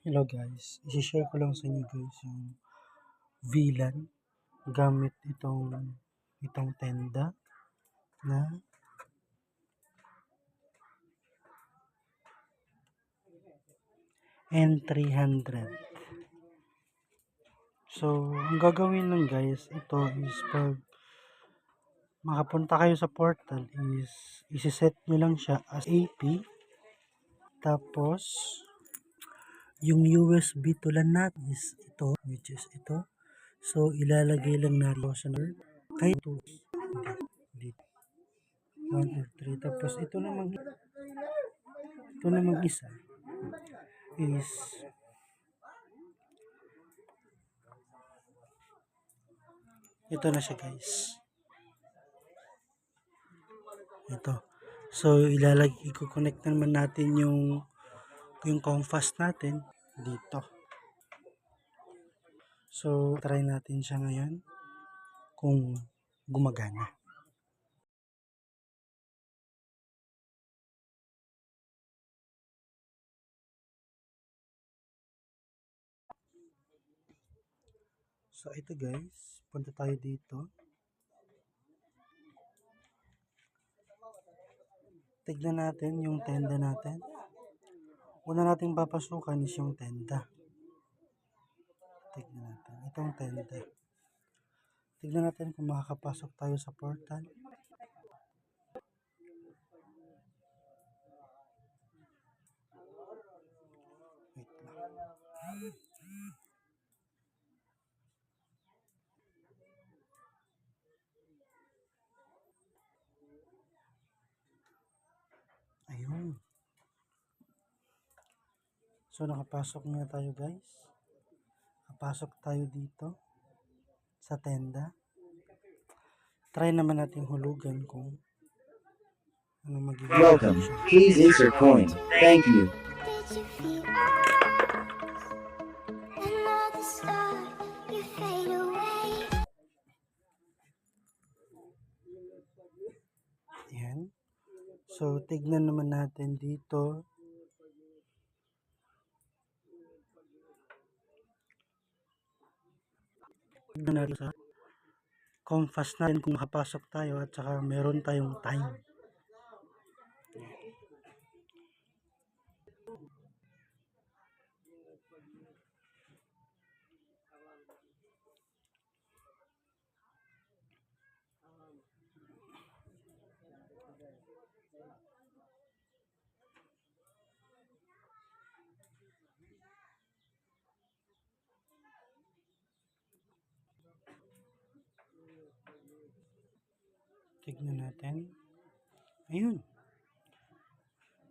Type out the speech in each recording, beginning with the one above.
Hello guys, isi-share ko lang sa inyo guys yung VLAN gamit itong tenda na N300. So, ang gagawin lang guys, ito is pag makapunta kayo sa portal is isi-set nyo lang siya as AP. Tapos, yung USB to LAN natin is ito, which is ito. So, ilalagay lang natin sa number. Kaya dito. 1 or 3. Tapos, ito namang isa is ito na siya guys. Ito. So, i-connect naman natin yung COMFAS natin dito. So, try natin siya ngayon kung gumagana. So, ito guys. Punta tayo dito. Tignan natin yung tenda natin. Una nating papasukan is yung tenda. Tignan natin. Itong tenda. Tignan natin kung makakapasok tayo sa portal. Wait lang. Ayun. So, nakapasok na tayo guys. Nakapasok tayo dito sa tenda. Try naman natin hulugan kung ano magiging. Welcome. Please insert coin. Thank you. Ayan. So, tignan naman natin dito. Tignan natin sa COMFAS natin kung makapasok tayo at saka meron tayong time. Tignan natin. Ayun.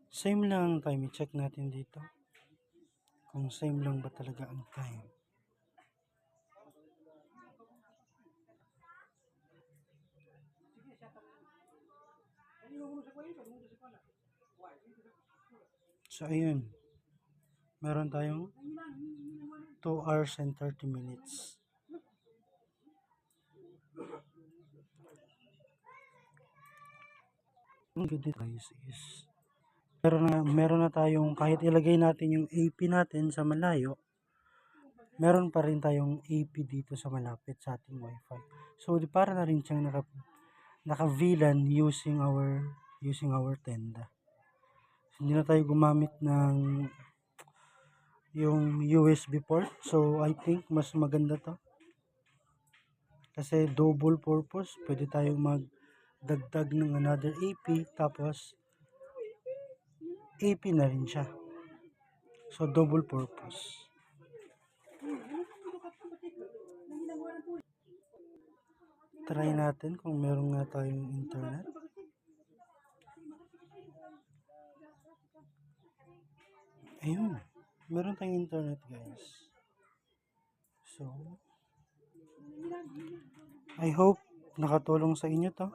Same lang ang time. I-check natin dito. Kung same lang ba talaga ang time. So, ayun. Meron tayong 2 hours and 30 minutes. Ang good nito guys is meron na tayong kahit ilagay natin yung AP natin sa malayo, meron pa rin tayong AP dito sa malapit sa ating wifi. So, di para na rin siyang naka-VLAN using our tenda. Hindi na tayo gumamit ng yung USB port. So, I think mas maganda to. Kasi double purpose. Pwede tayong magdagdag ng another AP. Tapos, AP na rin siya. So, double purpose. Try natin kung meron nga tayong internet. Ayun. Meron tayong internet guys. So, I hope nakatulong sa inyo to.